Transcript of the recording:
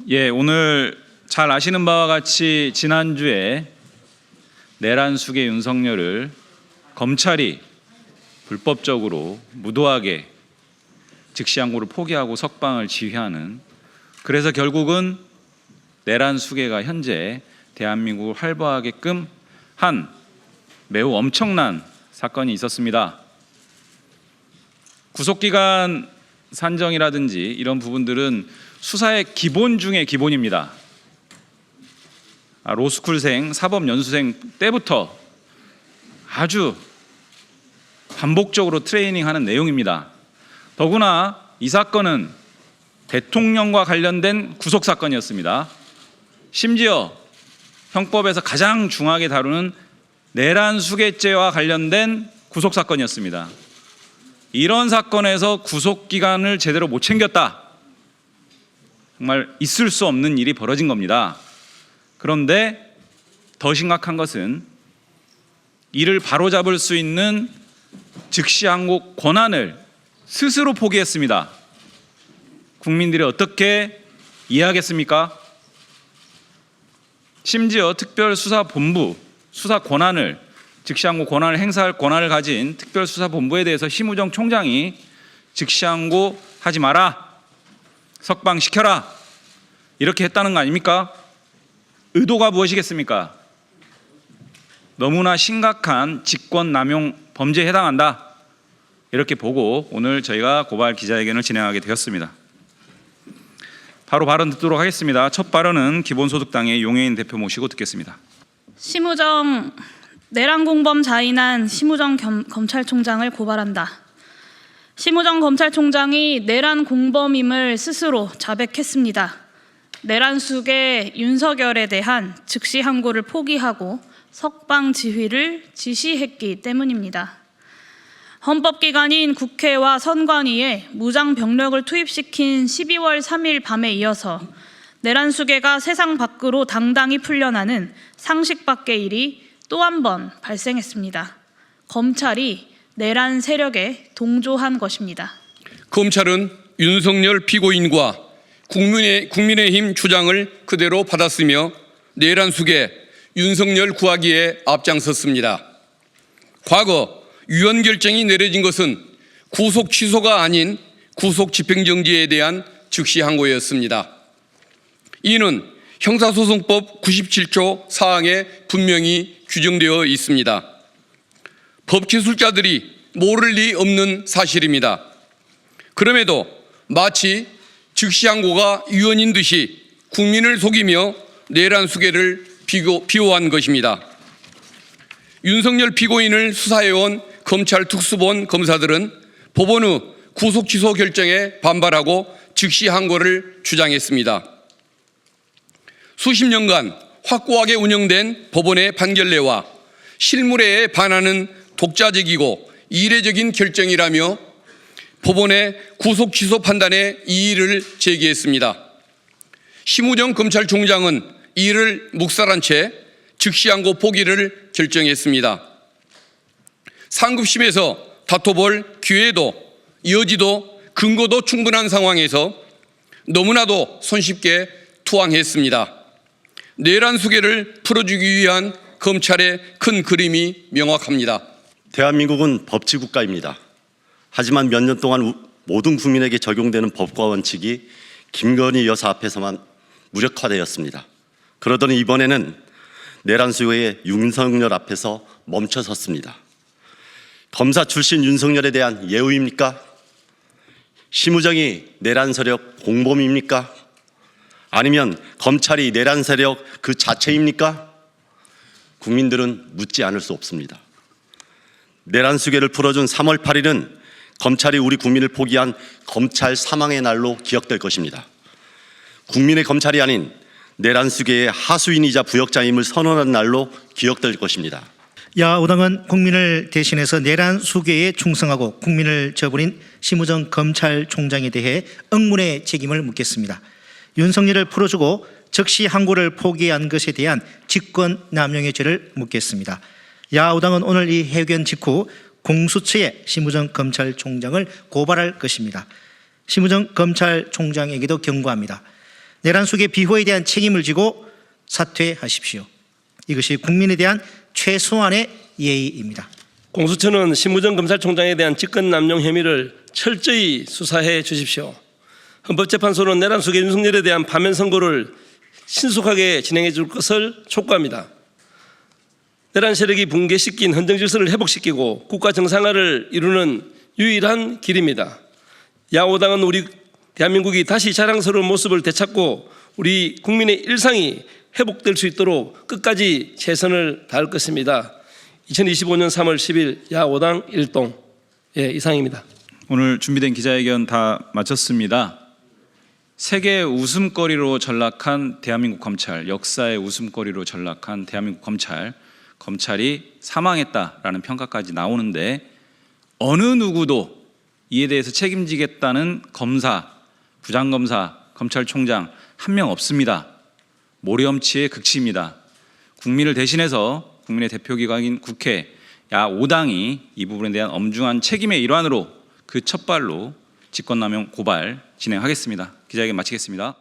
오늘 잘 아시는 바와 같이 지난주에 내란숙의 윤석열을 검찰이 불법적으로 무도하게 즉시항고를 포기하고 석방을 지휘하는, 그래서 결국은 내란숙애가 현재 대한민국을 활보하게끔 한 매우 엄청난 사건이 있었습니다. 구속기간 산정이라든지 이런 부분들은 수사의 기본 중의 기본입니다. 로스쿨생, 사법연수생 때부터 아주 반복적으로 트레이닝하는 내용입니다. 더구나 이 사건은 대통령과 관련된 구속사건이었습니다. 심지어 형법에서 가장 중하게 다루는 내란수괴죄와 관련된 구속사건이었습니다. 이런 사건에서 구속기간을 제대로 못 챙겼다. 정말 있을 수 없는 일이 벌어진 겁니다. 그런데 더 심각한 것은 이를 바로잡을 수 있는 즉시항고 권한을 스스로 포기했습니다. 국민들이 어떻게 이해하겠습니까? 심지어 특별수사본부 수사 권한을, 즉시항고 권한을 행사할 권한을 가진 특별수사본부에 대해서 심우정 총장이 즉시항고 하지 마라, 석방시켜라, 이렇게 했다는 거 아닙니까? 의도가 무엇이겠습니까? 너무나 심각한 직권남용 범죄에 해당한다, 이렇게 보고 오늘 저희가 고발 기자회견을 진행하게 되었습니다. 바로 발언 듣도록 하겠습니다. 첫 발언은 기본소득당의 용해인 대표 모시고 듣겠습니다. 심우정 내란공범 자인한 심우정 검찰총장을 고발한다. 심우정 검찰총장이 내란 공범임을 스스로 자백했습니다. 내란숙의 윤석열에 대한 즉시항고를 포기하고 석방 지휘를 지시했기 때문입니다. 헌법기관인 국회와 선관위에 무장병력을 투입시킨 12월 3일 밤에 이어서 내란수괴가 세상 밖으로 당당히 풀려나는 상식 밖의 일이 또 한 번 발생했습니다. 검찰이 내란 세력에 동조한 것입니다. 검찰은 윤석열 피고인과 국민의힘 주장을 그대로 받았으며 내란숙의 윤석열 구하기에 앞장섰습니다. 과거 위헌 결정이 내려진 것은 구속 취소가 아닌 구속 집행정지에 대한 즉시항고였습니다. 이는 형사소송법 97조 사항에 분명히 규정되어 있습니다. 법기술자들이 모를 리 없는 사실입니다. 그럼에도 마치 즉시항고가 위헌인 듯이 국민을 속이며 내란수괴를 비호한 것입니다. 윤석열 피고인을 수사해온 검찰 특수본 검사들은 법원의 구속 취소 결정에 반발하고 즉시항고를 주장했습니다. 수십 년간 확고하게 운영된 법원의 판결례와 실무례에 반하는 독자적이고 이례적인 결정이라며 법원의 구속 취소 판단에 이의를 제기했습니다. 심우정 검찰총장은 이를 묵살한 채 즉시항고 포기를 결정했습니다. 상급심에서 다퉈볼 기회도 여지도 근거도 충분한 상황에서 너무나도 손쉽게 투항했습니다. 내란수괴를 풀어주기 위한 검찰의 큰 그림이 명확합니다. 대한민국은 법치국가입니다. 하지만 몇 년 동안 모든 국민에게 적용되는 법과 원칙이 김건희 여사 앞에서만 무력화되었습니다. 그러더니 이번에는 내란수괴의 윤석열 앞에서 멈춰섰습니다. 검사 출신 윤석열에 대한 예우입니까? 심우정이 내란 세력 공범입니까? 아니면 검찰이 내란 세력 그 자체입니까? 국민들은 묻지 않을 수 없습니다. 내란수괴를 풀어준 3월 8일은 검찰이 우리 국민을 포기한 검찰 사망의 날로 기억될 것입니다. 국민의 검찰이 아닌 내란수괴의 하수인이자 부역자임을 선언한 날로 기억될 것입니다. 야오당은 국민을 대신해서 내란수괴에 충성하고 국민을 저버린 심우정 검찰총장에 대해 응문의 책임을 묻겠습니다. 윤석열을 풀어주고 즉시항고를 포기한 것에 대한 직권남용의 죄를 묻겠습니다. 야오당은 오늘 이 회견 직후 공수처에 심우정 검찰총장을 고발할 것입니다. 심우정 검찰총장에게도 경고합니다. 내란 수계 비호에 대한 책임을 지고 사퇴하십시오. 이것이 국민에 대한 최소한의 예의입니다. 공수처는 심우정 검찰총장에 대한 직권남용 혐의를 철저히 수사해 주십시오. 헌법재판소는 내란 수계 윤석열에 대한 파면 선고를 신속하게 진행해 줄 것을 촉구합니다. 내란 세력이 붕괴시킨 헌정질서를 회복시키고 국가 정상화를 이루는 유일한 길입니다. 야5당은 우리 대한민국이 다시 자랑스러운 모습을 되찾고 우리 국민의 일상이 회복될 수 있도록 끝까지 최선을 다할 것입니다. 2025년 3월 10일 야5당 일동 이상입니다. 오늘 준비된 기자회견 다 마쳤습니다. 세계의 웃음거리로 전락한 대한민국 검찰, 역사의 웃음거리로 전락한 대한민국 검찰이 사망했다라는 평가까지 나오는데 어느 누구도 이에 대해서 책임지겠다는 검사, 부장검사, 검찰총장 한 명 없습니다. 모렴치의 극치입니다. 국민을 대신해서 국민의 대표기관인 국회 야5당이 이 부분에 대한 엄중한 책임의 일환으로 그 첫 발로 직권남용 고발 진행하겠습니다. 기자회견 마치겠습니다.